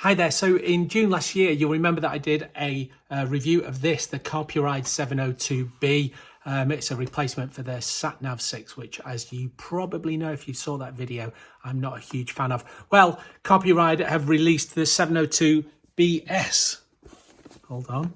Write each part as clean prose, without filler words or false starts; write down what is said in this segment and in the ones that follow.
Hi there. So in June last year, you'll remember that I did a review of this, the Carpuride 702B. It's a replacement for the Sat Nav VI, which, as you probably know if you saw that video, I'm not a huge fan of. Well, Carpuride have released the 702BS. Hold on.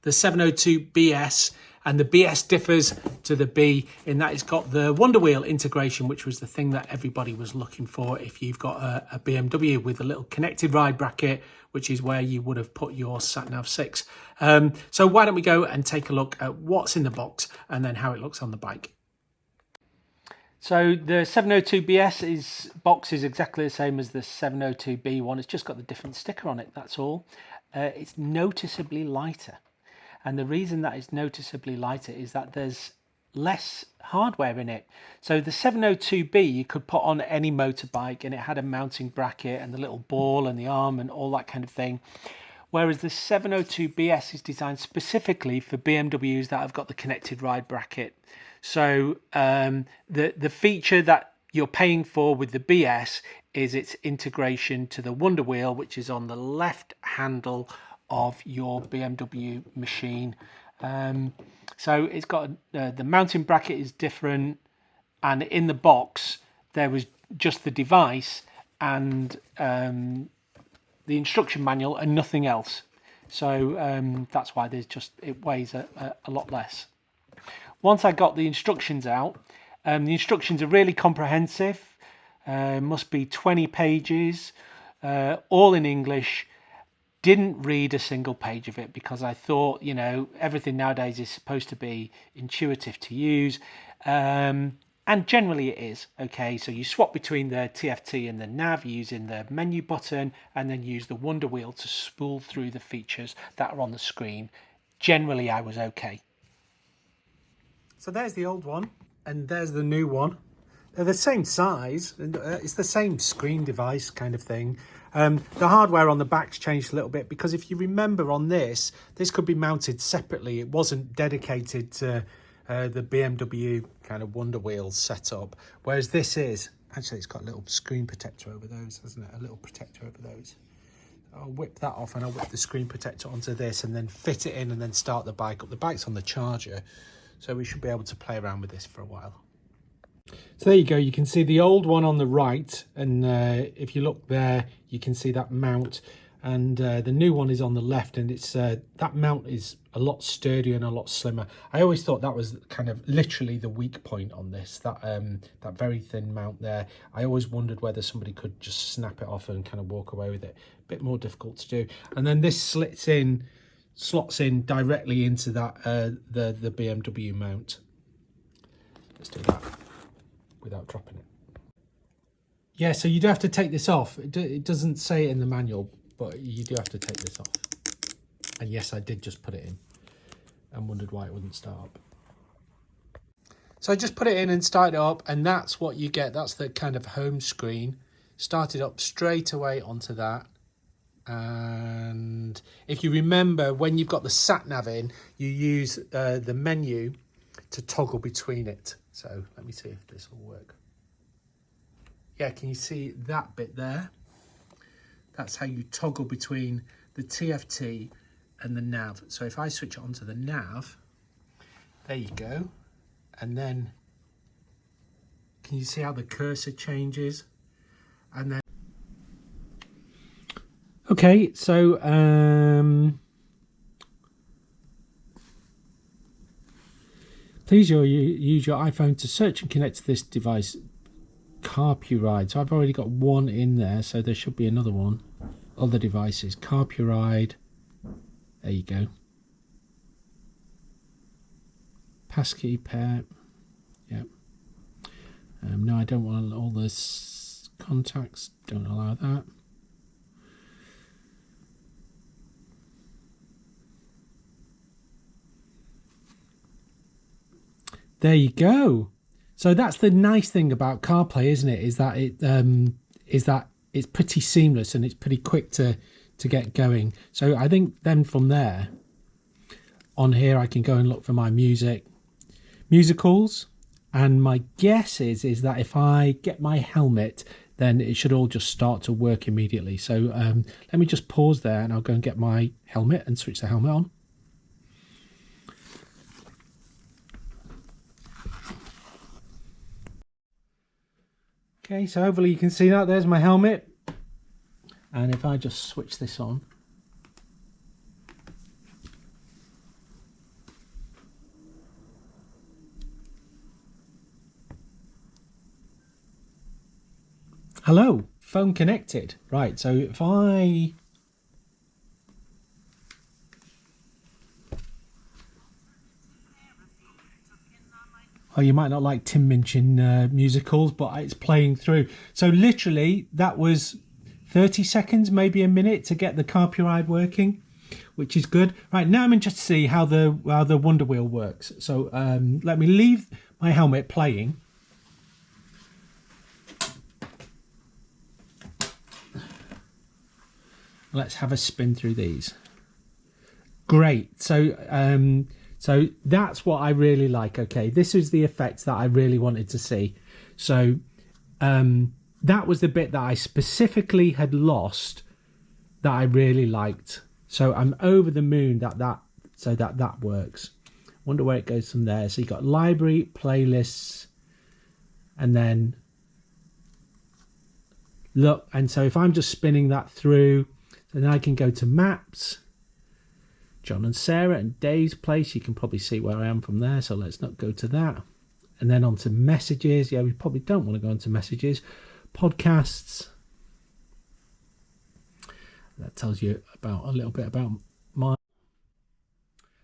The 702BS, and the BS differs to the B in that it's got the WonderWheel integration, which was the thing that everybody was looking for if you've got a BMW with a little connected ride bracket, which is where you would have put your Sat Nav VI. So why don't we go and take a look at what's in the box and then how it looks on the bike. So the 702BS box is exactly the same as the 702B one. It's just got the different sticker on it, that's all. It's noticeably lighter. And the reason that it's noticeably lighter is that there's less hardware in it. So the 702B you could put on any motorbike, and it had a mounting bracket and the little ball and the arm and all that kind of thing. Whereas the 702BS is designed specifically for BMWs that have got the connected ride bracket. So the feature that you're paying for with the BS is its integration to the WonderWheel, which is on the left handle of your BMW machine. So it's got the mounting bracket is different, and in the box there was just the device and the instruction manual and nothing else. So that's why it weighs a lot less. Once I got the instructions out, the instructions are really comprehensive. Must be 20 pages, all in English. Didn't read a single page of it because I thought, you know, everything nowadays is supposed to be intuitive to use. And generally it is. Okay, so you swap between the TFT and the nav using the menu button, and then use the WonderWheel to spool through the features that are on the screen. Generally, I was okay. So there's the old one, and there's the new one. They're the same size, and it's the same screen device kind of thing. The hardware on the back's changed a little bit because if you remember on this could be mounted separately. It wasn't dedicated to the BMW kind of WonderWheel setup, whereas this is. Actually, it's got a little screen protector over those, hasn't it? A little protector over those. I'll whip that off and I'll whip the screen protector onto this and then fit it in and then start the bike up. The bike's on the charger, so we should be able to play around with this for a while. So there you go, you can see the old one on the right, and if you look there you can see that mount, and the new one is on the left, and it's that mount is a lot sturdier and a lot slimmer. I always thought that was kind of literally the weak point on this, that that very thin mount there. I always wondered whether somebody could just snap it off and kind of walk away with it. A bit more difficult to do. And then this slots in directly into that the BMW mount. Let's do that without dropping it. Yeah, so you do have to take this off. It doesn't say it in the manual, but you do have to take this off. And yes, I did just put it in and wondered why it wouldn't start up. So I just put it in and started it up, and that's what you get. That's the kind of home screen. Started up straight away onto that. And if you remember, when you've got the sat nav in, you use the menu to toggle between it. So let me see if this will work. Yeah, can you see that bit there? That's how you toggle between the TFT and the nav. So if I switch it onto the nav, there you go. And then can you see how the cursor changes? And then okay, so please use your iPhone to search and connect to this device, Carpuride. So I've already got one in there, so there should be another one. Other devices, Carpuride. There you go. Passkey pair. Yep. No, I don't want all this contacts. Don't allow that. There you go. So that's the nice thing about CarPlay, isn't it? Is that it's pretty seamless and it's pretty quick to get going. So I think then from there on here I can go and look for my musicals, and my guess is that if I get my helmet, then it should all just start to work immediately. So let me just pause there and I'll go and get my helmet and switch the helmet on. Okay, so hopefully you can see that. There's my helmet. And if I just switch this on. Hello, phone connected. Right, so if I... Oh, you might not like Tim Minchin musicals, but it's playing through. So literally, that was 30 seconds, maybe a minute to get the Carpuride working, which is good. Right, now I'm interested to see how the WonderWheel works. So let me leave my helmet playing. Let's have a spin through these. Great. So so that's what I really like. Okay, this is the effects that I really wanted to see. So that was the bit that I specifically had lost that I really liked. So I'm over the moon that works. Wonder where it goes from there. So you got library, playlists, and then look. And so if I'm just spinning that through, then I can go to maps, John and Sarah and Dave's place. You can probably see where I am from there. So let's not go to that. And then on to messages. Yeah, we probably don't want to go into messages. Podcasts. That tells you about a little bit about my...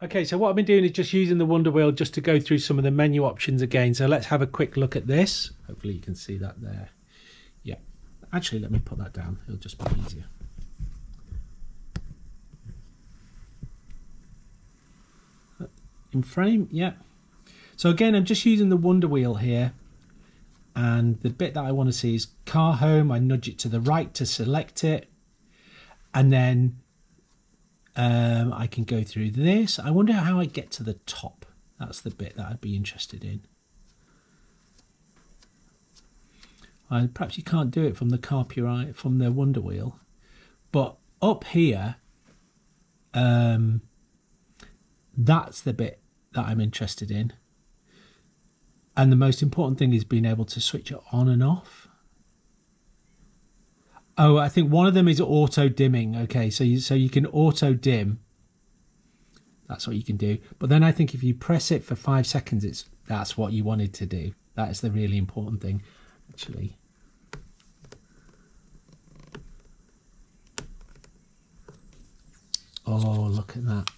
Okay, so what I've been doing is just using the WonderWheel just to go through some of the menu options again. So let's have a quick look at this. Hopefully you can see that there. Yeah. Actually, let me put that down. It'll just be easier. In frame, yeah. So again, I'm just using the WonderWheel here, and the bit that I want to see is car home. I nudge it to the right to select it, and then I can go through this. I wonder how I get to the top. That's the bit that I'd be interested in. Perhaps you can't do it from the Carpuride, from the WonderWheel, but up here, that's the bit that I'm interested in. And the most important thing is being able to switch it on and off. Oh, I think one of them is auto dimming. Okay, so you can auto dim. That's what you can do. But then I think if you press it for 5 seconds, that's what you wanted to do. That is the really important thing, actually. Oh, look at that.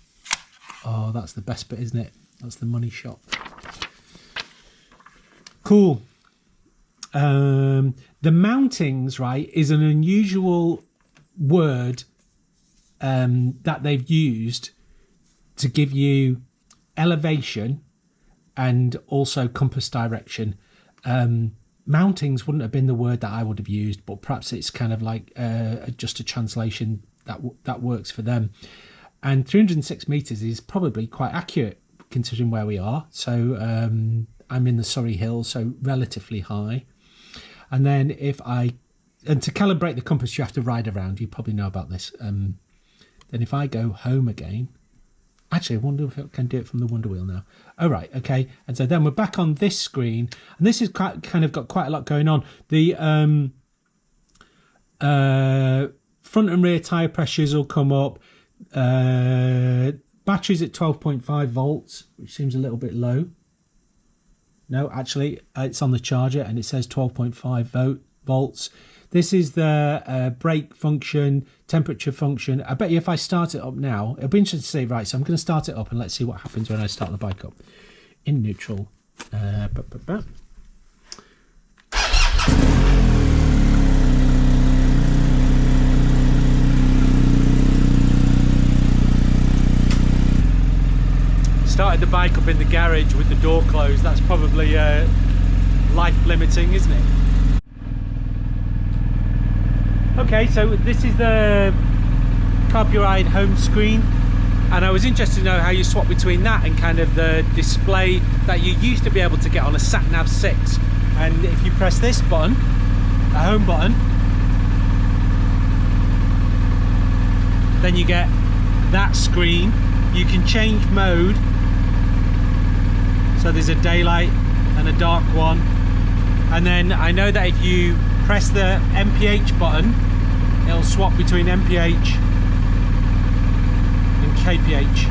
Oh, that's the best bit, isn't it? That's the money shot. Cool. The mountings, right, is an unusual word that they've used to give you elevation and also compass direction. Mountings wouldn't have been the word that I would have used, but perhaps it's kind of like just a translation that works for them. And 306 meters is probably quite accurate considering where we are. So I'm in the Surrey Hills, so relatively high. And then and to calibrate the compass, you have to ride around. You probably know about this. Then if I go home again, actually, I wonder if I can do it from the WonderWheel now. Oh, right, okay. And so then we're back on this screen, and this is kind of got quite a lot going on. The front and rear tyre pressures will come up. Batteries at 12.5 volts, which seems a little bit low. No, actually, it's on the charger and it says 12.5 volts. This is the brake function, temperature function. I bet you if I start it up now, it'll be interesting to see. Right, so I'm going to start it up and let's see what happens when I start the bike up. In neutral. Started the bike up in the garage with the door closed. That's probably life limiting, isn't it? Okay, so this is the Carpuride home screen, and I was interested to know how you swap between that and kind of the display that you used to be able to get on a Sat Nav VI. And if you press this button, a home button. Then you get that screen. You can change mode. So there's a daylight and a dark one. And then I know that if you press the MPH button, it'll swap between MPH and KPH.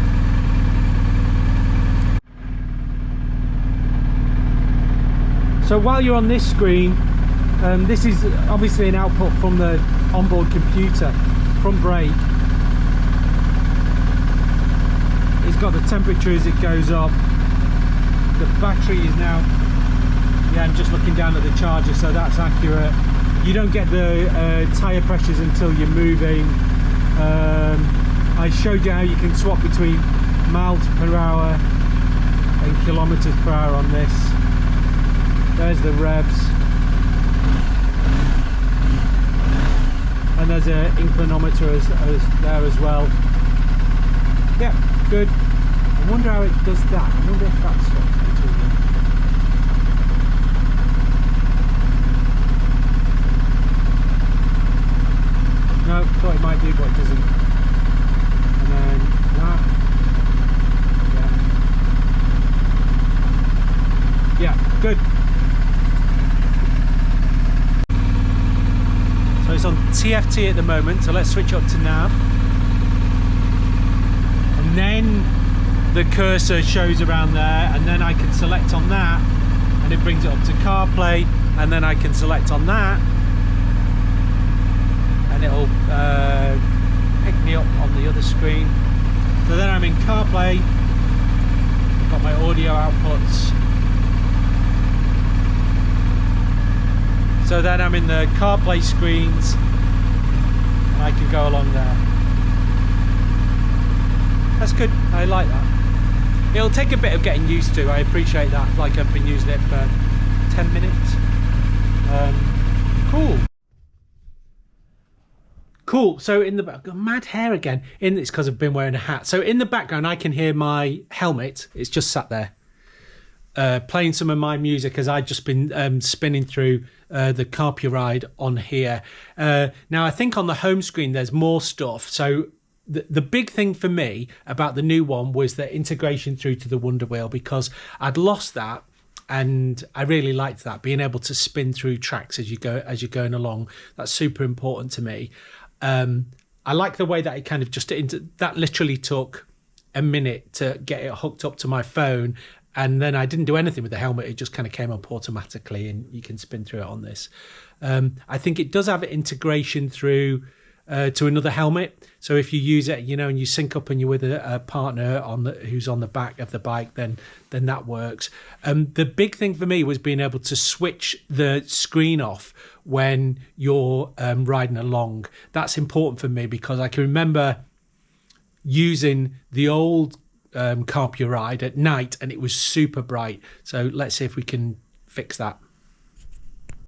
So while you're on this screen, this is obviously an output from the onboard computer, front brake. It's got the temperature as it goes up. The battery is now, yeah, I'm just looking down at the charger, so that's accurate. You don't get the tyre pressures until you're moving. I showed you how you can swap between miles per hour and kilometers per hour on this. There's the revs. And there's an inclinometer as there as well. Yeah, good. I wonder how it does that. I wonder if that's what it's doing. No, thought it might do, but it doesn't. And then that. Yeah. Yeah, good. So it's on TFT at the moment, so let's switch up to nav. And then the cursor shows around there, and then I can select on that and it brings it up to CarPlay, and then I can select on that and it'll pick me up on the other screen. So then I'm in CarPlay, I've got my audio outputs. So then I'm in the CarPlay screens and I can go along there. That's good, I like that. It'll take a bit of getting used to, I appreciate that, like I've been using it for 10 minutes. Cool. Cool, so in the back, mad hair again. It's because I've been wearing a hat. So in the background I can hear my helmet, it's just sat there. Playing some of my music as I've just been spinning through the Carpuride on here. Now I think on the home screen there's more stuff. So the big thing for me about the new one was the integration through to the WonderWheel, because I'd lost that and I really liked that, being able to spin through tracks as you're going along. That's super important to me. I like the way that it kind of just that literally took a minute to get it hooked up to my phone, and then I didn't do anything with the helmet. It just kind of came up automatically and you can spin through it on this. I think it does have integration through to another helmet. So if you use it, you know, and you sync up and you're with a partner who's on the back of the bike, then that works. The big thing for me was being able to switch the screen off when you're riding along. That's important for me because I can remember using the old Carpuride at night and it was super bright. So let's see if we can fix that.